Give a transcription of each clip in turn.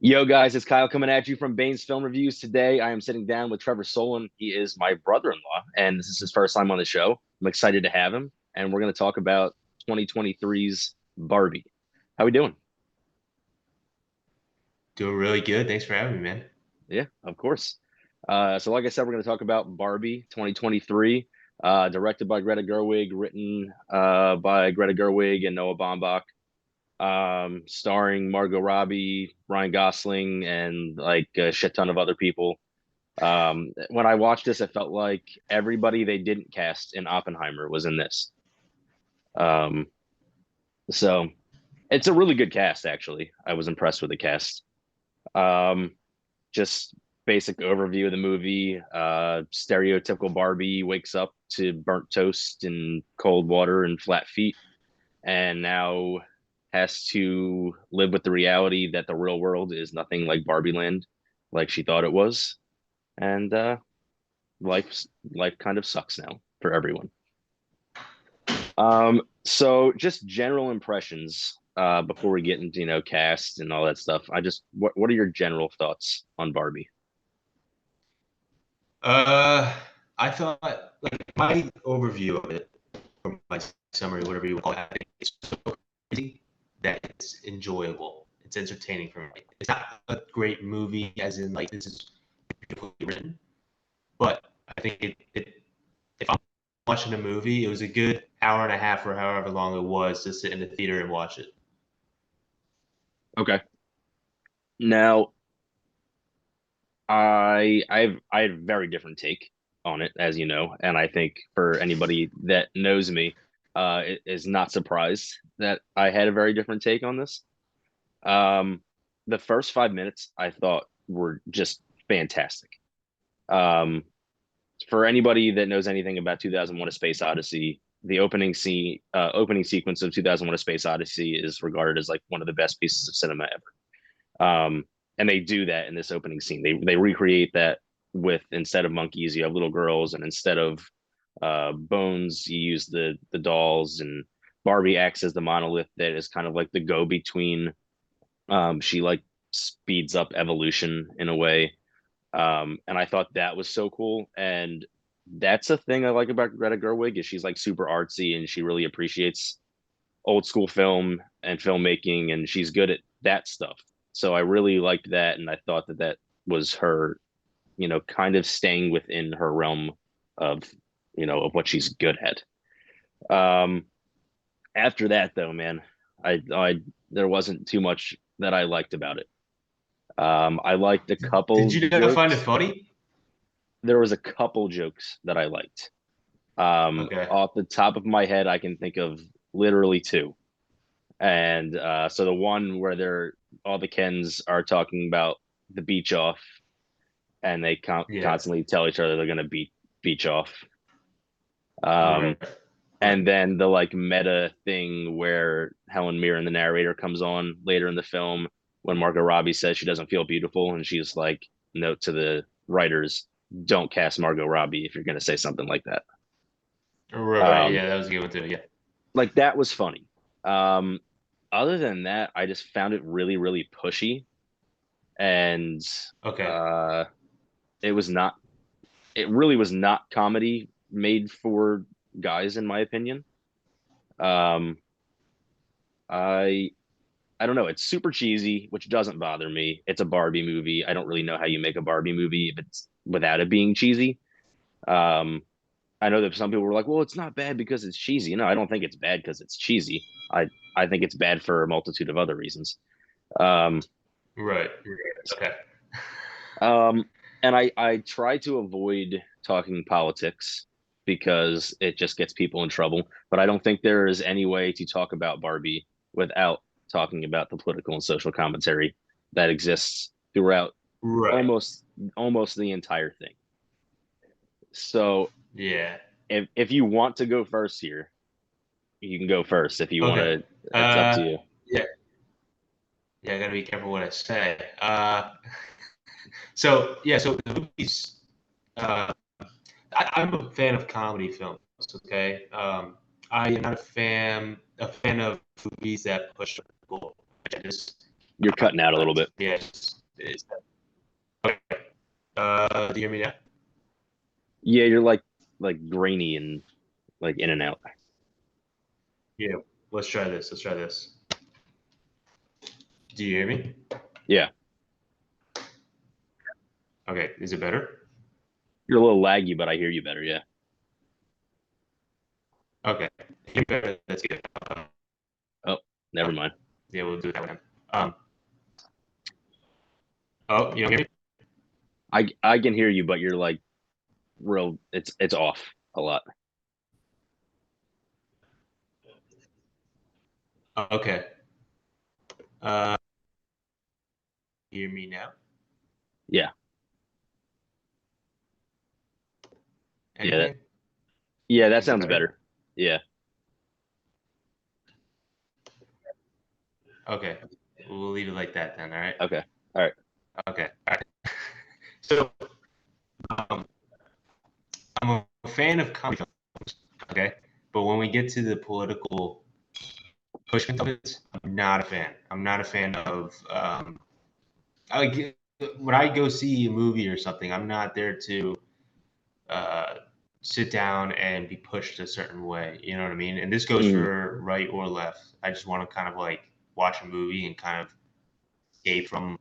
Yo, guys, it's Kyle coming at you from Bain's Film Reviews. Today, I am sitting down with Trevor Solan. He is my brother-in-law, and this is his first time on the show. I'm excited to have him, and we're going to talk about 2023's Barbie. How we doing? Doing really good. Thanks for having me, man. Yeah, of course. So, like I said, we're going to talk about Barbie 2023, directed by Greta Gerwig, written by Greta Gerwig and Noah Baumbach, starring Margot Robbie, Ryan Gosling, and like a shit ton of other people. When I watched this, it felt like everybody they didn't cast in Oppenheimer was in this. Um, so it's a really good cast, actually. I was impressed with the cast. Um, just basic overview of the movie. Stereotypical Barbie wakes up to burnt toast and cold water and flat feet, and now has to live with the reality that the real world is nothing like Barbie Land, like she thought it was. And life kind of sucks now for everyone. So just general impressions before we get into cast and all that stuff. What are your general thoughts on Barbie? Uh, I thought like my overview of it, or my summary, whatever you want to call it, I think it's so crazy that it's enjoyable. It's entertaining for me. It's not a great movie, as in like this is beautifully written, but I think if I'm watching a movie, it was a good hour and a half or however long it was to sit in the theater and watch it. Okay. Now I had a very different take on it, as you know, and I think for anybody that knows me, it is not surprised that I had a very different take on this. Um, the first 5 minutes I thought were just fantastic. Um, for anybody that knows anything about 2001: A Space Odyssey, the opening sequence of 2001: A Space Odyssey is regarded as like one of the best pieces of cinema ever. And they do that in this opening scene. They recreate that with, instead of monkeys, you have little girls, and instead of bones, you use the dolls, and Barbie acts as the monolith that is kind of like the go between. She like speeds up evolution in a way, and I thought that was so cool. And that's a thing I like about Greta Gerwig, is she's like super artsy and she really appreciates old school film and filmmaking, and she's good at that stuff. So I really liked that, and I thought that that was her, kind of staying within her realm of, of what she's good at. Um, After that, though, man, I there wasn't too much that I liked about it. I liked a Did couple you not find it jokes. funny? There was a couple jokes that I liked. Okay. Off the top of my head, I can think of literally two. And so the one where they're all the Kens are talking about the beach off, and they Yeah. constantly tell each other they're going to beach off. Um, Right. Right. and then the like meta thing where Helen Mirren, the narrator, comes on later in the film when Margot Robbie says she doesn't feel beautiful, and she's like, note to the writers, don't cast Margot Robbie if you're going to say something like that. Right. Um, Yeah, that was a good one too. Yeah. like that was funny. Um, Other than that, I just found it really, really pushy, and Okay. uh, it was not. It really was not comedy made for guys, in my opinion. Um, I I don't know. It's super cheesy, which doesn't bother me. It's a Barbie movie. I don't really know how you make a Barbie movie if it's without it being cheesy. Um, I know that some people were like, "Well, it's not bad because it's cheesy." No, I don't think it's bad because it's cheesy. I think it's bad for a multitude of other reasons. Um, Right. Okay. um, and I try to avoid talking politics because it just gets people in trouble. But I don't think there is any way to talk about Barbie without talking about the political and social commentary that exists throughout Right. almost almost the entire thing. So Yeah. if you want to go first here, you can go first. If you want Okay. to, it's up to you. Yeah. Yeah. I gotta be careful what I say. So yeah. So the movies. Uh, I'm a fan of comedy films. Okay. I am not a fan of movies that push people. I just You're cutting out a little bit. yes. Is okay. Do you hear me now? Yeah, you're like grainy and like in and out. Yeah. Let's try this. Let's try this. Do you hear me? Yeah, Okay. Is it better? you're a little laggy, but I hear you better. Yeah. Okay. Hear me better. That's good. Oh, never mind. Yeah, we'll do it that way. Um. Oh, you don't hear me? I can hear you, but you're like real. It's off a lot. Okay. Uh, hear me now? Yeah, yeah, Anything? yeah. That Is it sounds better? better. Yeah. Okay. We'll leave it like that then. All right. Okay. All right. Okay. All right. So, um, I'm a fan of comedy films. Okay. But when we get to the political pushment of it, I'm not a fan. I'm not a fan of. When I go see a movie or something, I'm not there to uh, sit down and be pushed a certain way. You know what I mean? And this goes Mm, for right or left. I just want to kind of like watch a movie and kind of escape from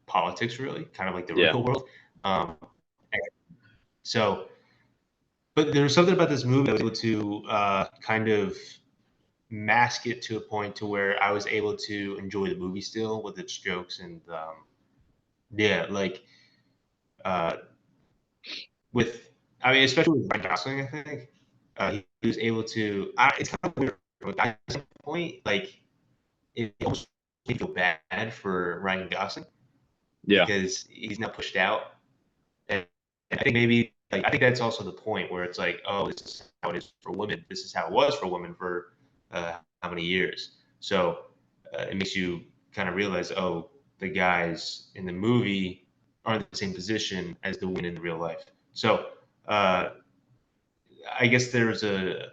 politics, really, kind of like the yeah. real world. Um, so, but there was something about this movie I was able to kind of mask it to a point to where I was able to enjoy the movie still with its jokes and yeah, like uh, with I mean, especially with Ryan Gosling, I think he was able to. It's kind of weird. With that point, like it almost made me feel bad for Ryan Gosling Yeah. because he's now pushed out, and I think maybe like I think that's also the point where it's like, oh, this is how it is for women. This is how it was for women for how many years. So it makes you kind of realize, oh, the guys in the movie aren't in the same position as the women in the real life. So uh, I guess there's a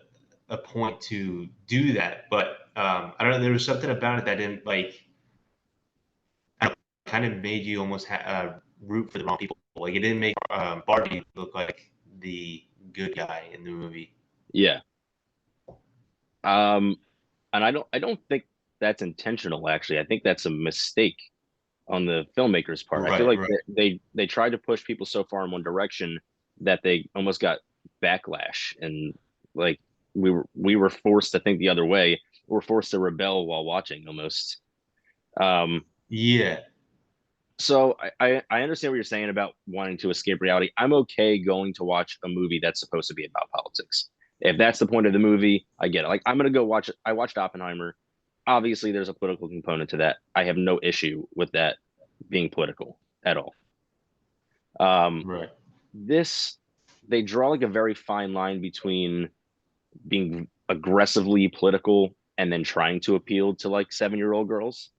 point to do that, but I don't know. There was something about it that didn't like kind of made you almost root for the wrong people. Like it didn't make Barbie look like the good guy in the movie. Yeah. Um, and I don't think that's intentional. Actually, I think that's a mistake on the filmmaker's part. I feel Right, like right. they tried to push people so far in one direction that they almost got backlash, and like we were forced to think the other way. We're forced to rebel while watching almost. Um, Yeah, so I understand what you're saying about wanting to escape reality. I'm okay going to watch a movie that's supposed to be about politics. If that's the point of the movie, I get it. Like I'm gonna go watch it. I watched Oppenheimer. Obviously, there's a political component to that. I have no issue with that being political at all. Um, right. this they draw like a very fine line between being aggressively political and then trying to appeal to like 7-year-old girls.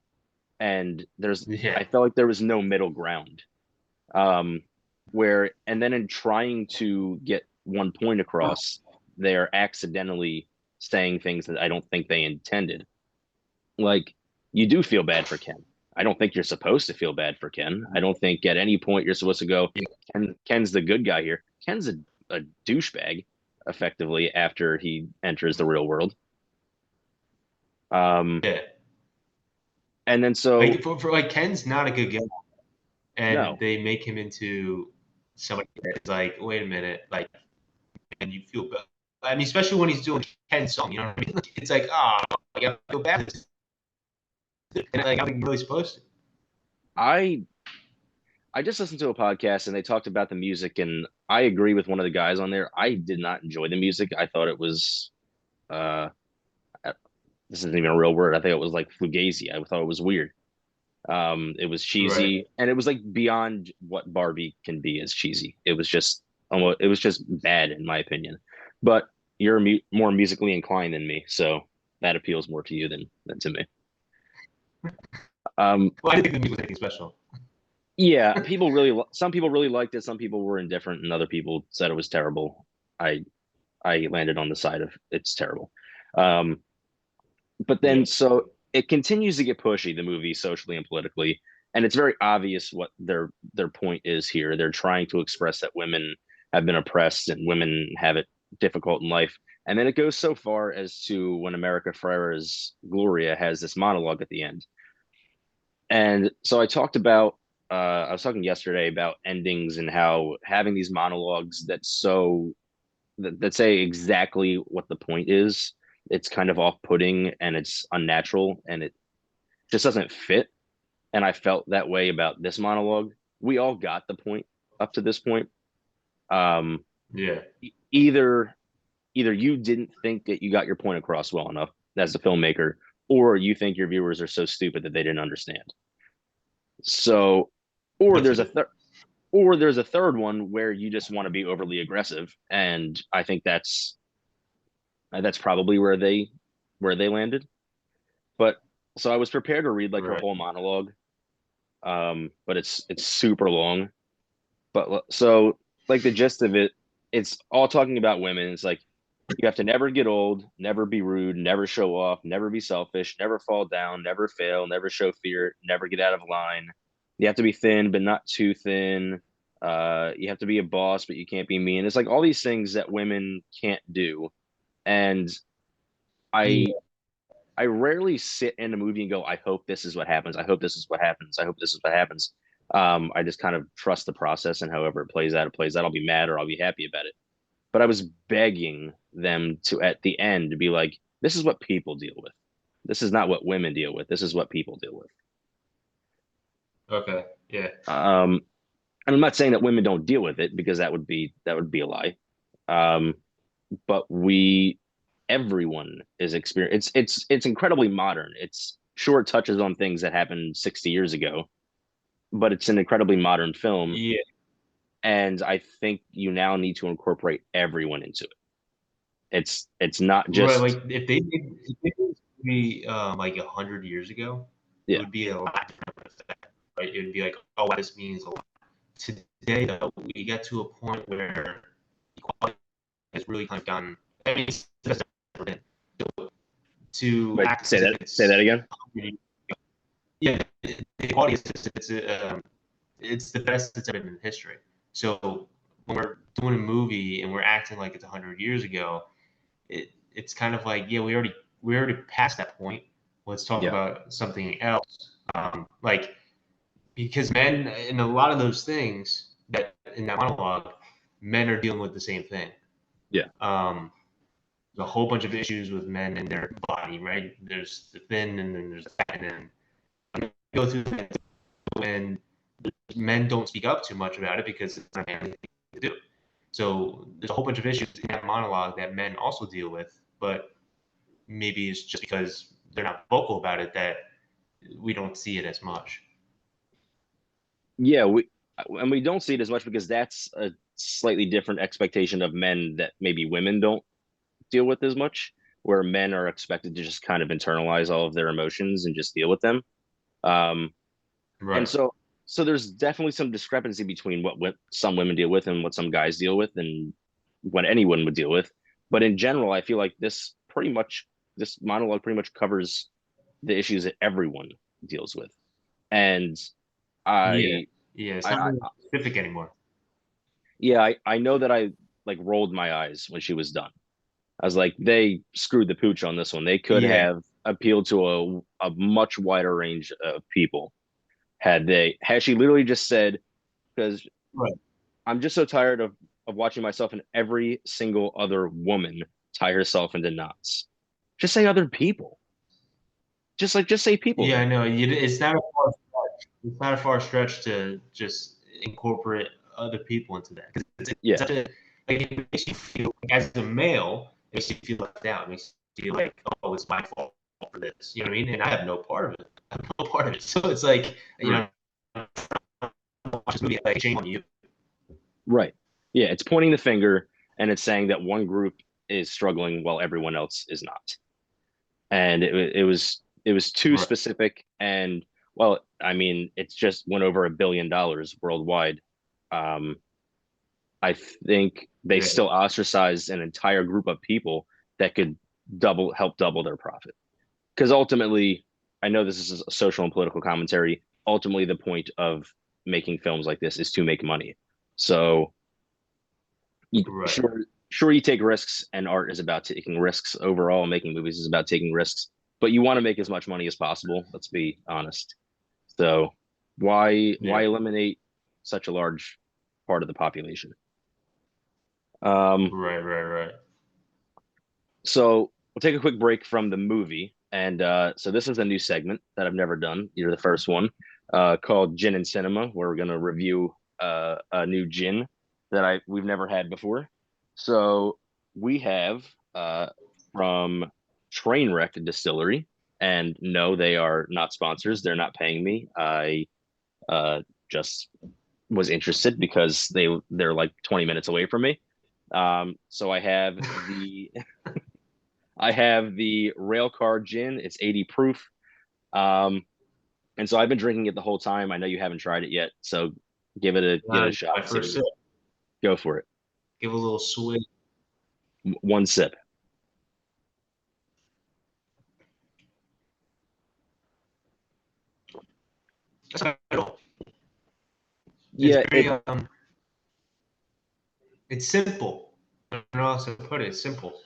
And Yeah, I felt like there was no middle ground. Um, where and then in trying to get one point across, they're accidentally saying things that I don't think they intended. Like you do feel bad for Ken. I don't think you're supposed to feel bad for Ken. I don't think at any point you're supposed to go, Ken's the good guy here. Ken's a douchebag, effectively, after he enters the real world. Um, yeah. and then so Like for like Ken's not a good guy, and no, they make him into somebody that's like, wait a minute, like, and you feel bad. I mean, especially when he's doing Ken's song, you know what I mean? It's like, oh, like, I feel bad, and like I'm really supposed to. I I just listened to a podcast and they talked about the music, and I agree with one of the guys on there. I did not enjoy the music. I thought it was uh this isn't even a real word. I think it was like fugazi. I thought it was weird. It was Right. cheesy, and it was like beyond what Barbie can be as cheesy. It was just almost it was just bad in my opinion. But you're more musically inclined than me, so that appeals more to you than to me. Um, Well, I didn't think the music was anything special. yeah, some people really liked it. Some people were indifferent, and other people said it was terrible. I I landed on the side of it's terrible. But Yeah. then so it continues to get pushy, the movie socially and politically. and it's very obvious what their point is here. They're trying to express that women have been oppressed and women have it difficult in life. And then it goes so far as to when America Ferrera's Gloria has this monologue at the end. And so I was talking yesterday about endings and how having these monologues that say exactly what the point is, it's kind of off-putting and it's unnatural and it just doesn't fit. And I felt that way about this monologue. We all got the point up to this point. Um, Yeah. either either you didn't think that you got your point across well enough as a filmmaker, or you think your viewers are so stupid that they didn't understand. So, or What's there's a it? third, or there's a third one where you just want to be overly aggressive, and I think that's probably where they landed. But so I was prepared to read like her Right. whole monologue, but it's super long. But so like the gist of it, it's all talking about women. It's like you have to never get old, never be rude, never show off, never be selfish, never fall down, never fail, never show fear, never get out of line. You have to be thin, but not too thin. You have to be a boss, but you can't be mean. It's like all these things that women can't do. And Yeah. I I rarely sit in a movie and go, I hope this is what happens. I hope this is what happens. I hope this is what happens. I just kind of trust the process and however it plays out, it plays out. I'll be mad or I'll be happy about it. But I was begging them to at the end to be like, this is what people deal with. This is not what women deal with. This is what people deal with. Okay. Yeah. And I'm not saying that women don't deal with it because that would be a lie. Um, but everyone is experience. It's incredibly modern. It's sure it touches on things that happened 60 years ago, but it's an incredibly modern film. Yeah. And I think you now need to incorporate everyone into it. It's not Right. just Like if they did this movie like 100 years ago, it yeah, would be a lot different effect, right? It would be like, oh, wow, this means a lot. Today, though, we get to a point where equality has really kind of gotten. I mean, it's the best it's ever been. To but act say as if that say that it's again. yeah, equality is just, it's the best it's ever been in history. So when we're doing a movie and we're acting like it's 100 years ago, it's kind of like, yeah, we already passed that point. Let's talk Yeah, about something else. Like because men in a lot of those things that in that monologue, men are dealing with the same thing. yeah, Um, there's a whole bunch of issues with men and their body, right? There's the thin and then there's the fat, and then go through that when men don't speak up too much about it because it's not a manly thing to do. So there's a whole bunch of issues in that monologue that men also deal with, but maybe it's just because they're not vocal about it that we don't see it as much. yeah. We don't see it as much because that's a slightly different expectation of men that maybe women don't deal with as much, where men are expected to just kind of internalize all of their emotions and just deal with them. Um, and Right. so there's definitely some discrepancy between what some women deal with and what some guys deal with and what anyone would deal with. But in general, I feel like this monologue pretty much covers the issues that everyone deals with. And Yeah. I Yeah. It's I, not I really specific anymore. yeah, I know that I like rolled my eyes when she was done. I was like, they screwed the pooch on this one. They could Yeah. have appealed to a much wider range of people had she literally just said, because Right. I'm just so tired of watching myself and every single other woman tie herself into knots. Just say other people. Just say people Yeah, I then. know. It's not a far stretch. It's not a far stretch to just incorporate other people into that because it's Yeah, such a like it makes you feel like, as a male, it makes you feel left out. It makes you feel like, oh, it's my fault for this. You know what I mean? And I have no part of it. I have no part of it. So it's like, right. watch this movie, like shame on you. Right. Yeah, it's pointing the finger and it's saying that one group is struggling while everyone else is not. And it was too Right. specific and well, I mean, it's just went over $1 billion worldwide. Um, I think they Yeah. still ostracized an entire group of people that could help double their profit. Because ultimately, I know this is a social and political commentary. ultimately the point of making films like this is to make money. So Right. sure you take risks, and art is about taking risks overall. Making movies is about taking risks, but you want to make as much money as possible. Let's be honest. So why Yeah. eliminate such a large part of the population? Um, Right. Right. Right. so we'll take a quick break from the movie, and so this is a new segment that I've never done. You're the first one, called Gin and Cinema, where we're gonna review a new gin that we've never had before. So we have from Trainwreck Distillery, and no, they are not sponsors. They're not paying me. I just was interested because they're like 20 minutes away from me. So I have the rail car gin. It's 80 proof. Um, and so I've been drinking it the whole time. I know you haven't tried it yet, so give it a shot. My See what first you sip. go for it. Give a little swig. One sip. That's not at all. It's Yeah, very it's simple. I don't know how else to put it. It's simple.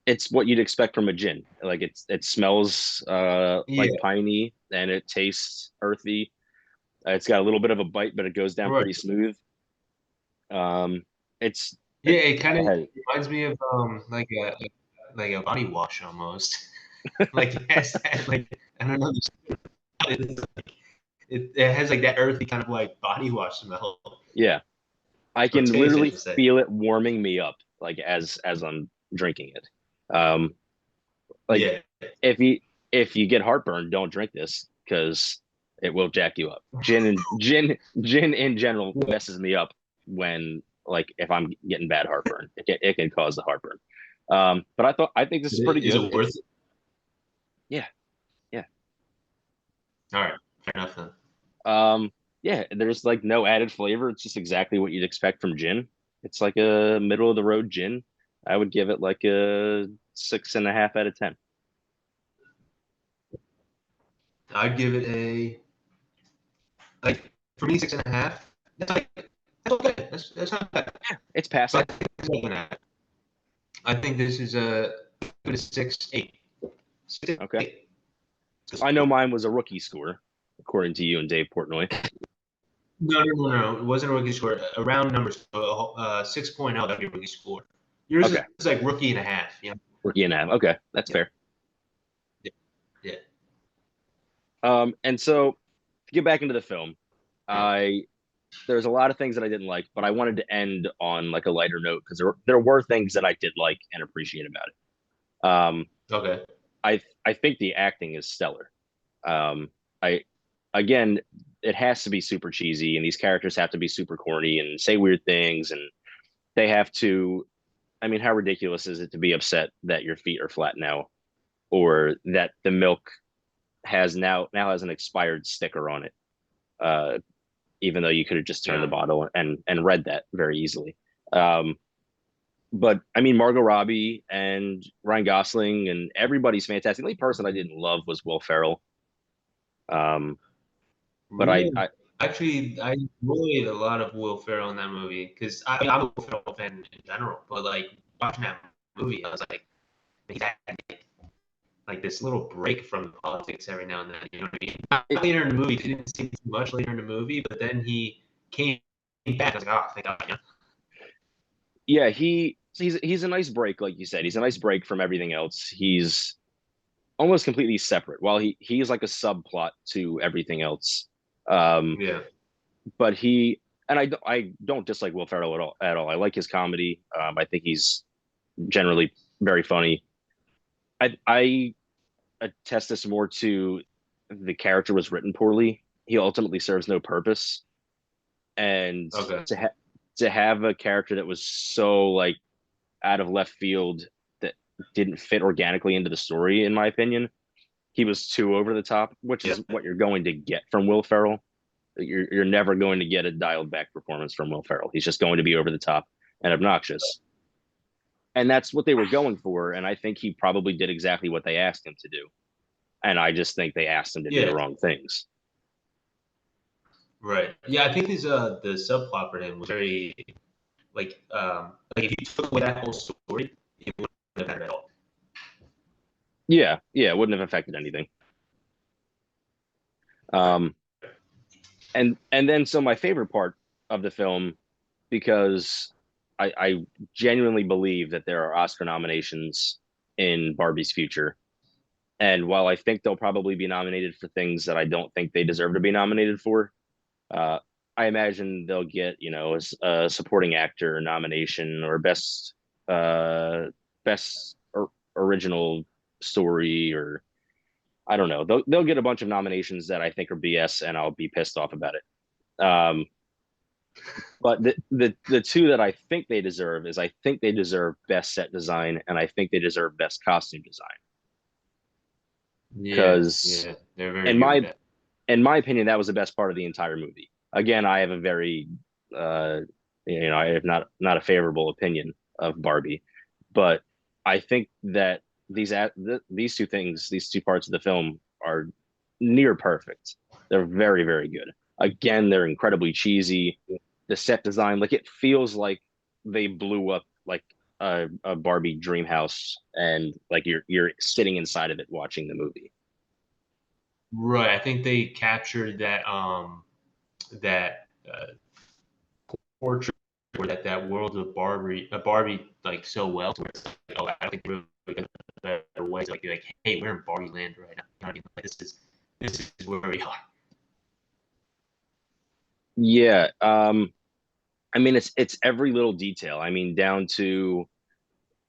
it's what you'd expect from a gin. Like it smells like Yeah. piney and it tastes earthy. It's got a little bit of a bite, but it goes down Right. pretty smooth. It's Yeah. It kind of hey, reminds me of like a body wash almost. Like it has that like I don't know. It has like that earthy kind of like body wash smell yeah. I or can taste, I literally should say. feel it warming me up like as I'm drinking it. Um, like Yeah. if you get heartburn, don't drink this because it will jack you up. Gin in general Yeah. messes me up when like if I'm getting bad heartburn. It can cause the heartburn. But I think this is pretty Is good. it worth It's it? yeah, yeah. All right. Fair enough then. Yeah, there's like no added flavor. It's just exactly what you'd expect from gin. It's like a middle of the road gin. I would give it like a 6.5 out of 10. I'd give it a like for me 6.5. That's okay. That's not bad. It's But passing. I think it's more than that. I think this is a good 6.8. Six, Okay. eight. I know mine was a rookie score, according to you and Dave Portnoy. No. It wasn't a rookie score. A round number. So 6.0, that'd be a rookie score. Yours Okay. is like rookie and a half. You know? Rookie and a half. Okay, that's Yeah. fair. Yeah. Yeah. And so to get back into the film, I there's a lot of things that I didn't like, but I wanted to end on like a lighter note because there were things that I did like and appreciate about it. Okay. I think the acting is stellar. I again, it has to be super cheesy, and these characters have to be super corny and say weird things, and they have to. I mean, how ridiculous is it to be upset that your feet are flat now, or that the milk has an expired sticker on it, uh, even though you could have just turned the Yeah. bottle and read that very easily. Um, but I mean, Margot Robbie and Ryan Gosling and everybody's fantastic. The only person I didn't love was Will Ferrell. Um, but Really? I Actually, I enjoyed a lot of Will Ferrell in that movie because I mean, I'm a Will Ferrell fan in general, but like watching that movie, I was like, he's had like this little break from politics every now and then. You know what I mean? Not it, later in the movie, it didn't seem too much later in the movie, but then he came back. I was like, oh, thank God. You know? yeah, he's a nice break, like you said. He's a nice break from everything else. He's almost completely separate. While he's like a subplot to everything else. Um, Yeah. but I don't dislike Will Ferrell at all. I like his comedy. I think he's generally very funny. I attest this more to the character was written poorly. He ultimately serves no purpose, and Okay. to have a character that was so like out of left field that didn't fit organically into the story, in my opinion, he was too over the top, which Yeah. is what you're going to get from Will Ferrell. You're never going to get a dialed back performance from Will Ferrell. He's just going to be over the top and obnoxious. And that's what they were going for. And I think he probably did exactly what they asked him to do. And I just think they asked him to do the Yeah. wrong things. Right. Yeah, I think his the subplot for him was very like if you took away that whole story, it wouldn't have mattered at all. Yeah, yeah, it wouldn't have affected anything. Right. Um, and then so my favorite part of the film, because I genuinely believe that there are Oscar nominations in Barbie's future. And while I think they'll probably be nominated for things that I don't think they deserve to be nominated for, uh, I imagine they'll get, a supporting actor nomination or best original story, or I don't know. They'll get a bunch of nominations that I think are BS, and I'll be pissed off about it. But the two that I think they deserve is I think they deserve best set design, and I think they deserve best costume design. Yeah, Because yeah, they're very in good with my that. in my opinion, that was the best part of the entire movie. Again, I have a very uh I have not a favorable opinion of Barbie, but I think that these two things, these two parts of the film are near perfect. They're very, very good. Again, they're incredibly cheesy. The set design, like it feels like they blew up like a Barbie dream house, and like you're sitting inside of it watching the movie. Right. I think they captured that portrait or that world of Barbie like so well to where it's like, oh, I don't think really got a better way to like be like, hey, we're in Barbie land right now. You know what I mean? Like, this is where we are. Yeah, I mean it's every little detail. I mean down to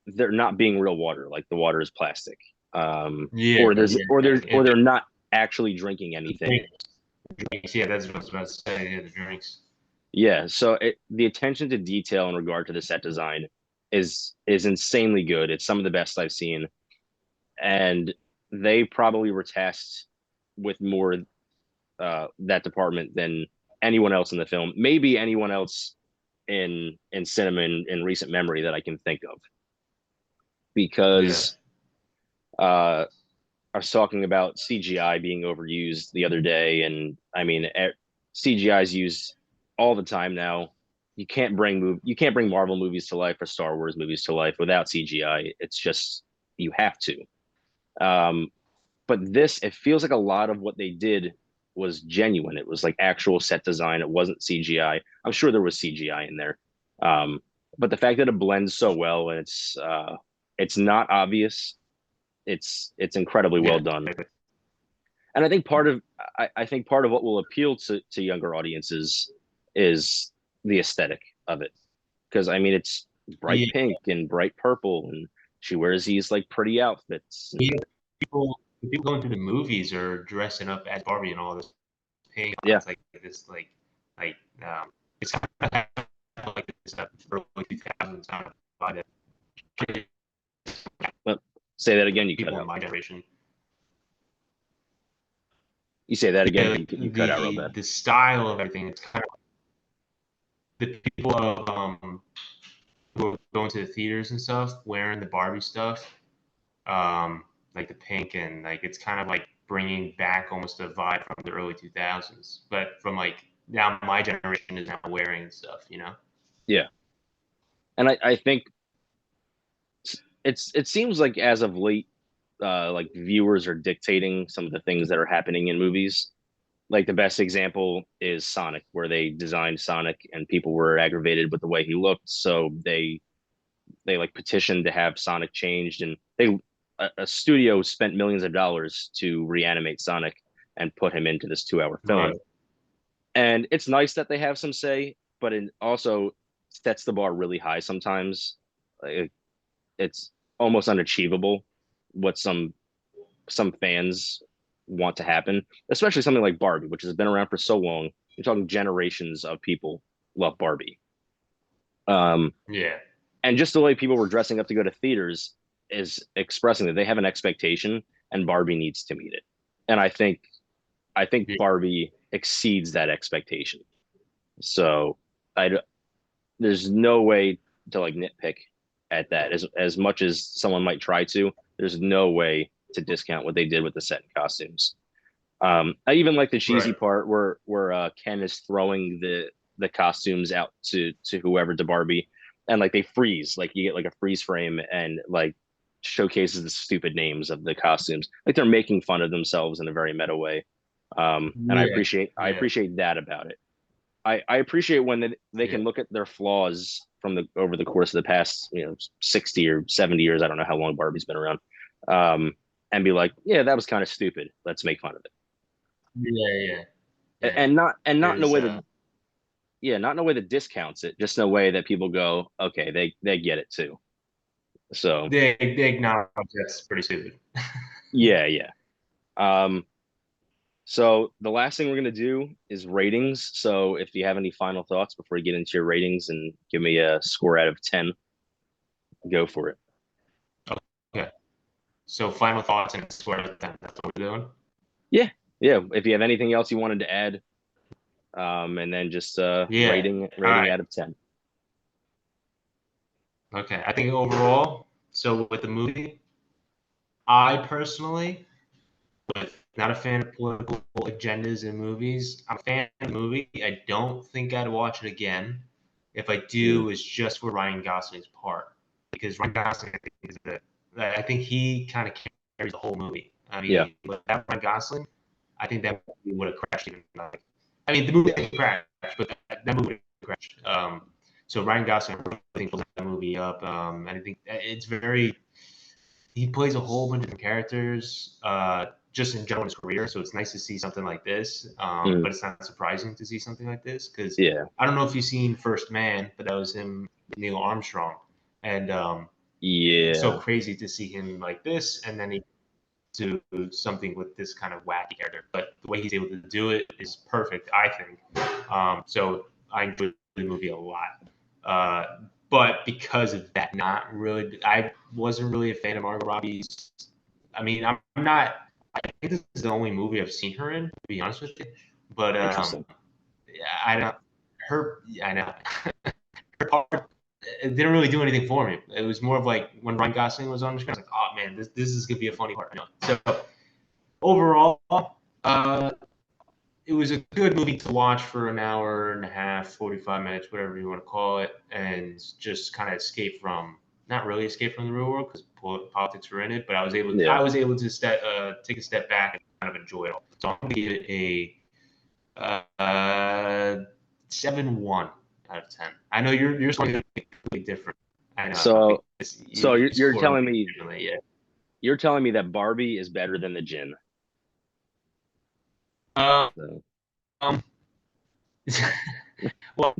there not being real water, like the water is plastic. Yeah, Or there's yeah, or and they're not actually drinking anything. drinks. Yeah, that's what I was about to say. Yeah, the drinks. Yeah, so the attention to detail in regard to the set design is insanely good. It's some of the best I've seen, and they probably were tasked with more that department than anyone else in the film. Maybe anyone else in cinema in recent memory that I can think of, Yeah. because uh, I was talking about CGI being overused the other day, and I mean CGI is used all the time now. You can't bring Marvel movies to life or Star Wars movies to life without CGI. It's just you have to. Um, but this, it feels like a lot of what they did was genuine. It was like actual set design. It wasn't CGI. I'm sure there was CGI in there, um, but the fact that it blends so well and it's not obvious. It's incredibly well Yeah. done. And I think I think part of what will appeal to younger audiences is the aesthetic of it, because I mean it's bright Yeah. pink and bright purple, and she wears these like pretty outfits, Yeah. and People going to the movies are dressing up as Barbie and all this pink. yeah. It's like this like it's kind of like this early 2000s kind of vibe that But say that again, you cut people in out. my generation. You say that again, Like you cut out real bad. the style of everything. It's kind of the people of who are going to the theaters and stuff wearing the Barbie stuff, like the pink and like it's kind of like bringing back almost a vibe from the early 2000s, but from like now my generation is now wearing stuff, you know? Yeah, and I think it seems like as of late, like viewers are dictating some of the things that are happening in movies. Like the best example is Sonic, where they designed Sonic and people were aggravated with the way he looked, so they like petitioned to have Sonic changed, and a studio spent millions of dollars to reanimate Sonic and put him into this 2 hour film. Right. And it's nice that they have some say, but it also sets the bar really high sometimes. Like, it's almost unachievable what some fans want to happen, especially something like Barbie, which has been around for so long. You're talking generations of people love Barbie. Um, Yeah. and just the way people were dressing up to go to theaters is expressing that they have an expectation, and Barbie needs to meet it. And I think Yeah. Barbie exceeds that expectation. So I there's no way to like nitpick at that as much as someone might try to. There's no way to discount what they did with the set and costumes. I even like the cheesy Right. part where Ken is throwing the costumes out to whoever, to Barbie, and like they freeze, like you get like a freeze frame, and like showcases the stupid names of the costumes, like they're making fun of themselves in a very meta way. And Yeah. I Yeah. appreciate that about it. I appreciate when they Yeah. can look at their flaws from the over the course of the past 60 or 70 years. I don't know how long Barbie's been around, um, and be like, yeah, that was kind of stupid. Let's make fun of it, Yeah. Yeah. Yeah. and not in a There's way that not in a way that discounts it, just in a way that people go, okay, they get it too. So they acknowledge that's pretty stupid. yeah, yeah. Um, so the last thing we're gonna do is ratings. So if you have any final thoughts before you get into your ratings and give me a score out of 10, go for it. Okay. So final thoughts and swear to them. That's what we're doing. Yeah, yeah. If you have anything else you wanted to add, and then just Yeah. All rating right. out of 10. Okay. I think overall, so with the movie, I personally, with not a fan of political agendas in movies, I'm a fan of the movie. I don't think I'd watch it again. If I Mm, do, it's just for Ryan Gosling's part, because Ryan Gosling, I think, is the. I think he kind of carries the whole movie. I yeah, mean, without Ryan Gosling, I think that movie would have crashed. Even like, I mean, the movie didn't crash, but that movie would have crashed. So Ryan Gosling, I think, pulls that movie up, and I think it's very. He plays a whole bunch of different characters, just in general in his career. So it's nice to see something like this, mm, but it's not surprising to see something like this because yeah, I don't know if you've seen First Man, but that was him, Neil Armstrong, and it's so yeah. crazy to see him like this, and then he do something with this kind of wacky character. But the way he's able to do it is perfect, I think. So I enjoyed the movie a lot. But because of that, not really, I wasn't really a fan of Margot Robbie's. I mean, I'm not. I think this is the only movie I've seen her in, to be honest with you. But Interesting. yeah, I don't. Her, yeah, I know. Her part, it didn't really do anything for me. It was more of like when Ryan Gosling was on the screen, I was like, oh man, this is gonna be a funny part. You know? So overall, uh, it was a good movie to watch for an hour and a half, 45 minutes, whatever you want to call it, and just kind of escape from, not really escape from the real world because politics were in it, but Yeah. I was able to take a step back and kind of enjoy it all. So I'm going to give it a 7-1 out of 10. I know you're scoring going to be completely different. I know So because so you you're score telling me differently, yeah. that Barbie is better than the Jinn. Um, So, um well,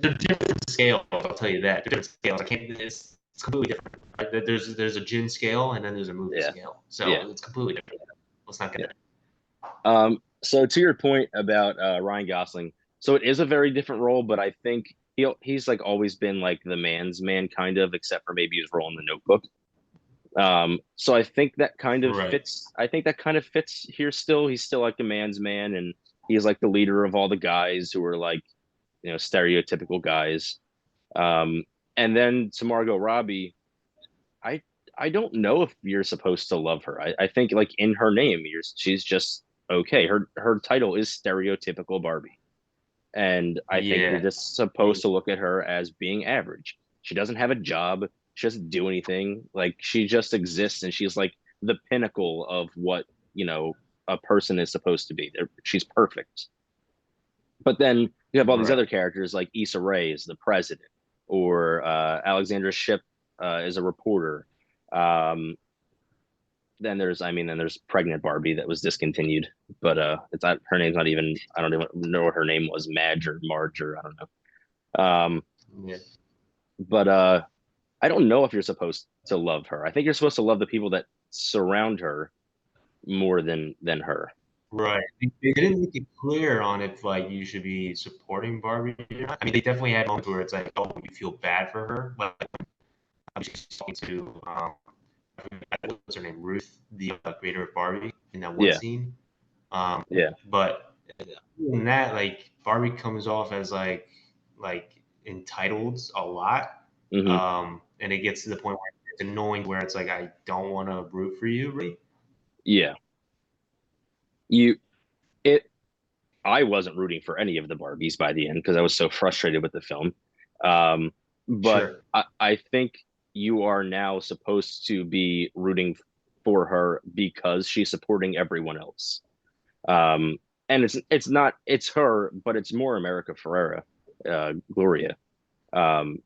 they're different scales. I'll tell you that. They're different scales. I can't. It's completely different. Right? There's a gin scale and then there's a movie yeah, scale. yeah, So it's completely different. Let's not get yeah. there. So to your point about Ryan Gosling, so it is a very different role, but I think he's like always been like the man's man kind of, except for maybe his role in The Notebook. So I think that kind of Right. fits. I think that kind of fits here still. He's still like the man's man, and he's like the leader of all the guys who are like, stereotypical guys. Um, and then to Margot Robbie, I I don't know if you're supposed to love her. I think like in her name, she's just okay. Her title is stereotypical Barbie. And I think you're Yeah. just supposed to look at her as being average. She doesn't have a job. She doesn't do anything. Like she just exists, and she's like the pinnacle of what, a person is supposed to be. She's perfect. But then you have all these Right. other characters like Issa Rae is the president, or Alexandra Shipp is a reporter. Um, then there's pregnant Barbie that was discontinued, but it's not her name's not even I don't even know what her name was, Madge or Marge or I don't know. Yeah. But I don't know if you're supposed to love her. I think you're supposed to love the people that surround her more than her. Right. They didn't make it clear on if like you should be supporting Barbie or not. I mean, they definitely had moments where it's like, oh, you feel bad for her. Like I was talking to what's her name, Ruth, the creator of Barbie, in that one Yeah, scene. yeah, But other than that, like Barbie comes off as like entitled a lot, hmm, and it gets to the point where it's annoying, where it's like I don't want to root for you, really. yeah. You it I wasn't rooting for any of the Barbies by the end because I was so frustrated with the film. Um, but Sure. I think you are now supposed to be rooting for her because she's supporting everyone else. Um, and it's not it's her, but it's more America Ferrera, Gloria.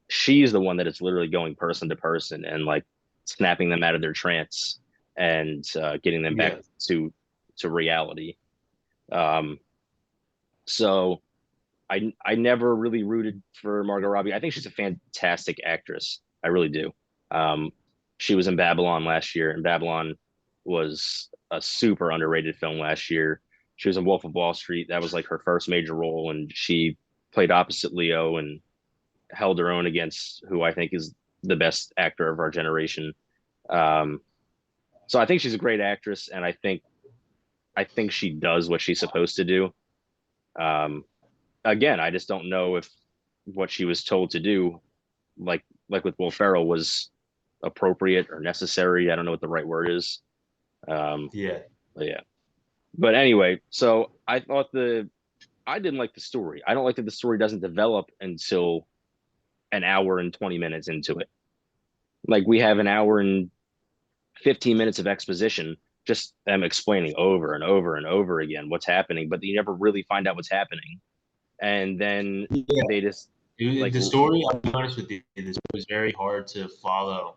She's the one that is literally going person to person and like snapping them out of their trance and getting them back Yeah. to reality. Um, so I never really rooted for Margot Robbie. I think she's a fantastic actress. I really do. Um, she was in Babylon last year, and Babylon was a super underrated film last year. She was in Wolf of Wall Street. That was like her first major role, and she played opposite Leo and held her own against who I think is the best actor of our generation. Um, so I think she's a great actress, and I think she does what she's supposed to do. Um, Again, I just don't know if what she was told to do, like with Will Ferrell, was appropriate or necessary. I don't know what the right word is. Um, Yeah. but yeah. But anyway, so I didn't like the story. I don't like that the story doesn't develop until an hour and 20 minutes into it. Like we have an hour and 15 minutes of exposition, just them explaining over and over and over again what's happening, but you never really find out what's happening. And then Yeah. they just like The story, I'll be honest with you, this was very hard to follow.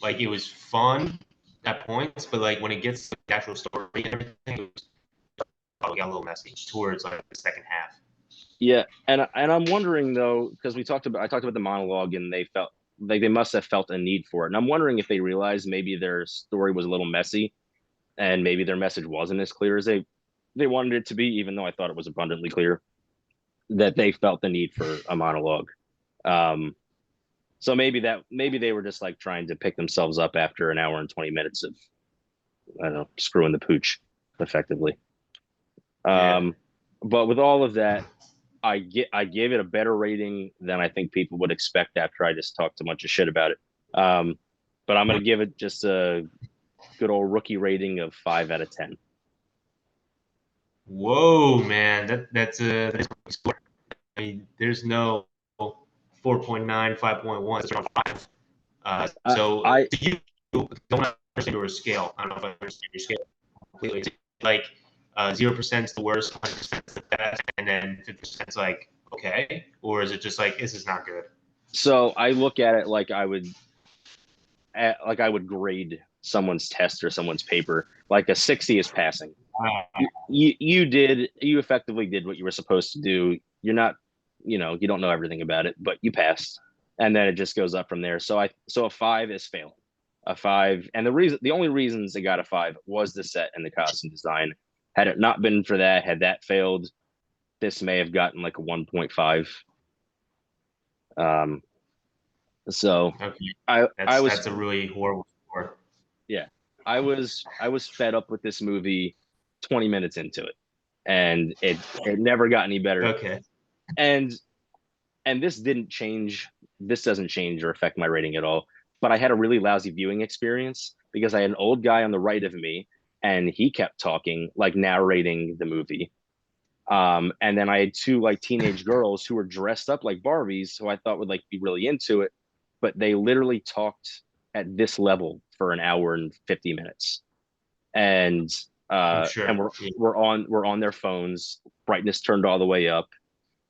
Like it was fun at points, but like when it gets to the actual story and everything, it was probably got a little messy towards like the second half. yeah, and I'm wondering though, because I talked about the monologue, and they felt like they must have felt a need for it, and I'm wondering if they realized maybe their story was a little messy, and maybe their message wasn't as clear as they wanted it to be, even though I thought it was abundantly clear that they felt the need for a monologue. Um, so maybe they were just like trying to pick themselves up after an hour and 20 minutes of I don't know screwing the pooch effectively. Yeah. Um, but with all of that, I gave it a better rating than I think people would expect after I just talked a bunch of shit about it. Um, but I'm gonna give it just a good old rookie rating of 5 out of 10. Whoa, man, that's a score. I mean, there's no 4.9, 5.1. It's around 5. I, So I to you, don't understand your scale. I don't know if I understand your scale completely. It's like 0% is the worst, 100% is the best, and then 50% is like okay, or is it just like this is not good? so I look at it like I would grade someone's test or someone's paper. Like a 60 is passing. You effectively did what you were supposed to do. You're not, you don't know everything about it, but you passed, and then it just goes up from there. So a 5 is failing. A 5, and the only reasons it got a 5 was the set and the costume design. Had it not been for that, had that failed, this may have gotten like a 1.5. Um, so Okay, I was that's a really horrible score. yeah, I was fed up with this movie 20 minutes into it, and it never got any better. Okay, And this didn't change. This doesn't change or affect my rating at all. But I had a really lousy viewing experience because I had an old guy on the right of me, and he kept talking, like narrating the movie. And then I had two like teenage girls who were dressed up like Barbies, who I thought would like be really into it, but they literally talked at this level for an hour and 50 minutes. And I'm and sure. Yeah. we're on their phones, brightness turned all the way up.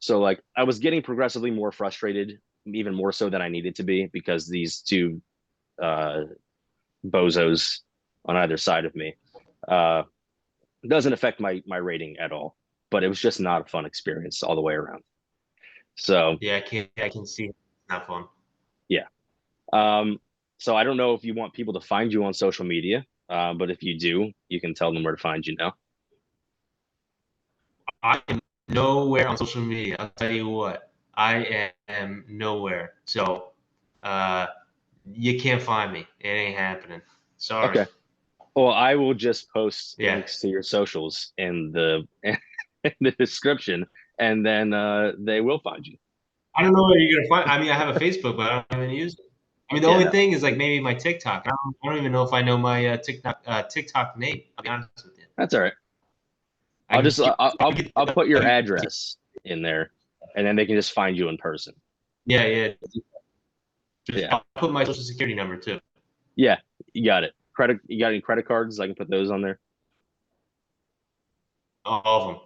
So like I was getting progressively more frustrated, even more so than I needed to be, because these two uh bozos on either side of me uh doesn't affect my rating at all. But it was just not a fun experience all the way around. So Yeah, I can see it's not fun. yeah. Um, so I don't know if you want people to find you on social media, but if you do, you can tell them where to find you now. I am nowhere on social media. I'll tell you what, I am nowhere. So uh, you can't find me. It ain't happening. Sorry. Okay. Well, I will just post Yeah. links to your socials in the in the description, and then they will find you. I don't know where you're gonna find. I mean, I have a Facebook, but I don't even use it. I mean, the Yeah, only no, thing is like maybe my TikTok. I don't even know if I know my TikTok name. I'll be honest with you. that's all right. I I'll can just I'll put your address in there, and then they can just find you in person. Yeah. Yeah. I'll put my social security number too. Yeah, you got it. You got any credit cards? I can put those on there. All of them.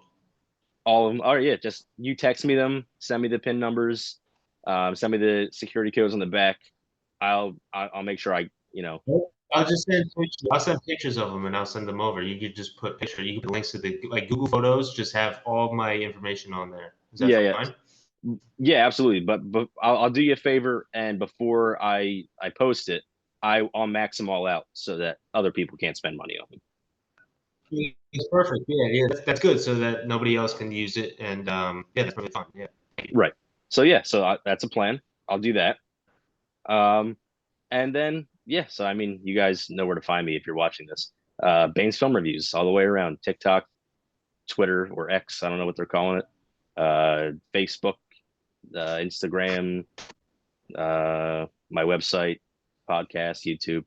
All of them. Oh yeah, just you text me them, send me the PIN numbers, send me the security codes on the back. I'll make sure I'll just send pictures. I'll send pictures of them and I'll send them over. You could just put picture. You can put links to the like Google Photos. Just have all my information on there. Is that yeah, fine? yeah, absolutely. But I'll do you a favor, and before I post it, I'll max them all out so that other people can't spend money on them. It's perfect. Yeah. That's good, so that nobody else can use it. And yeah, that's really fun. Yeah. Right. So yeah, that's a plan. I'll do that. And then yeah, so I mean, you guys know where to find me if you're watching this. Bain's Film Reviews all the way around TikTok, Twitter, or X. I don't know what they're calling it. Facebook, Instagram, my website, podcast, YouTube.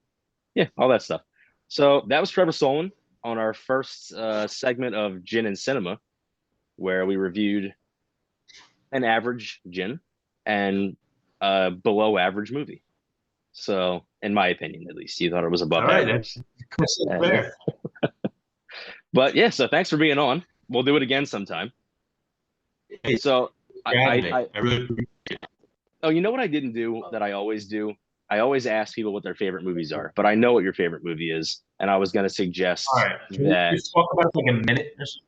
Yeah, all that stuff. So that was Trevor Solan on our first segment of Gin and Cinema, where we reviewed an average gin and a below average movie. So, in my opinion, at least, you thought it was above All right. average. That's fair. But yeah, so thanks for being on. We'll do it again sometime. Hey, So I really oh, you know what I didn't do that I always do? I always ask people what their favorite movies are, but I know what your favorite movie is, and I was going to suggest all right. Can we that. just talk about it for like a minute or so?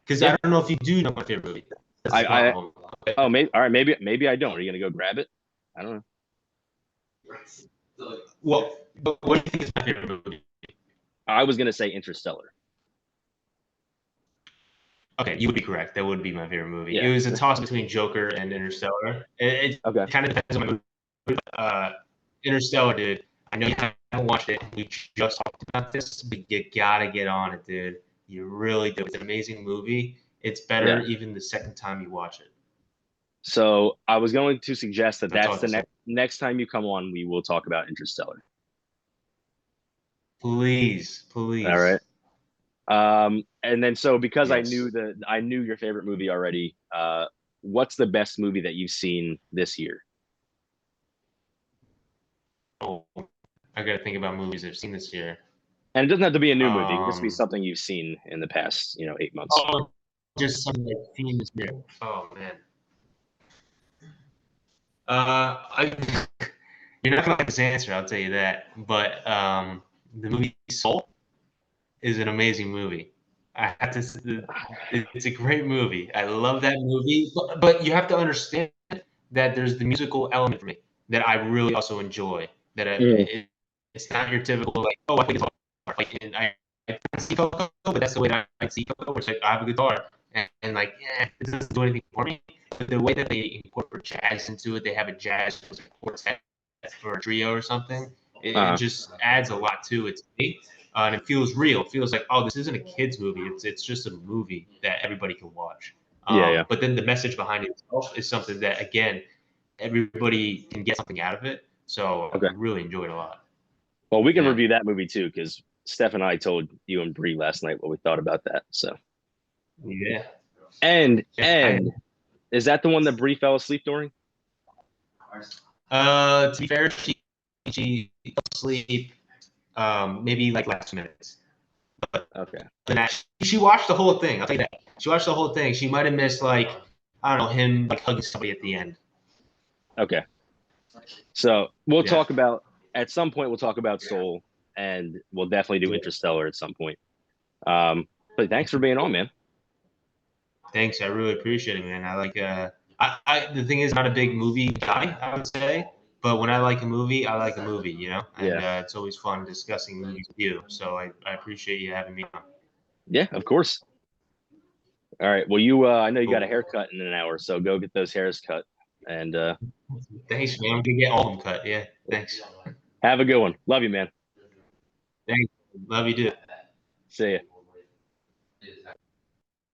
Because I don't know if you do know my favorite movie. That's the I problem. oh maybe all right maybe I don't. Are you going to go grab it? I don't know. Well, but what do you think is my favorite movie? I was going to say Interstellar. Okay, you would be correct. That would be my favorite movie. Yeah. It was a toss between Joker and Interstellar. It Okay. kind of depends on my movie. Interstellar, dude. I know you haven't watched it. We just talked about this, but you gotta get on it, dude. You really do. It's an amazing movie. It's better even the second time you watch it. So I was going to suggest that that's the next time you come on, we will talk about Interstellar. Please. All right. And then so because Yes. I knew your favorite movie already. What's the best movie that you've seen this year? Oh, I gotta think about movies I've seen this year. And it doesn't have to be a new movie. It can just be something you've seen in the past, 8 months. Oh, just something I've seen this year. Oh man. You're not gonna like this answer, I'll tell you that. But the movie Soul is an amazing movie. I have to. It's a great movie. I love that movie. But you have to understand that there's the musical element for me that I really also enjoy. That it's not your typical like, oh, I play guitar. Like, and I see Coco, but that's the way that I see Coco. Where it's like I have a guitar, and like, it doesn't do anything for me. But the way that they incorporate jazz into it, they have a jazz quartet for a trio or something. It just adds a lot to it to me. And it feels real. It feels like, oh, this isn't a kids movie. It's just a movie that everybody can watch. But then the message behind it itself is something that, again, everybody can get something out of it. So I really enjoyed it a lot. Well, we can review that movie too, because Steph and I told you and Bree last night what we thought about that. So yeah. And is that the one that Bree fell asleep during? To be fair, she fell asleep. Maybe like last 2 minutes. But she watched the whole thing. I'll tell you that. She watched the whole thing. She might have missed like, I don't know, him like hugging somebody at the end. Okay. So we'll talk about at some point. We'll talk about Soul, and we'll definitely do Interstellar at some point. But thanks for being on, man. Thanks, I really appreciate it, man. I like the thing is, I'm not a big movie guy, I would say. But when I like a movie, I like a movie, And it's always fun discussing movies with you. So I appreciate you having me on. Yeah, of course. All right. Well, I know you got a haircut in an hour, so go get those hairs cut. And thanks, man. I'm gonna get all of them cut. Yeah, thanks. Have a good one. Love you, man. Thanks. Love you, too. See ya.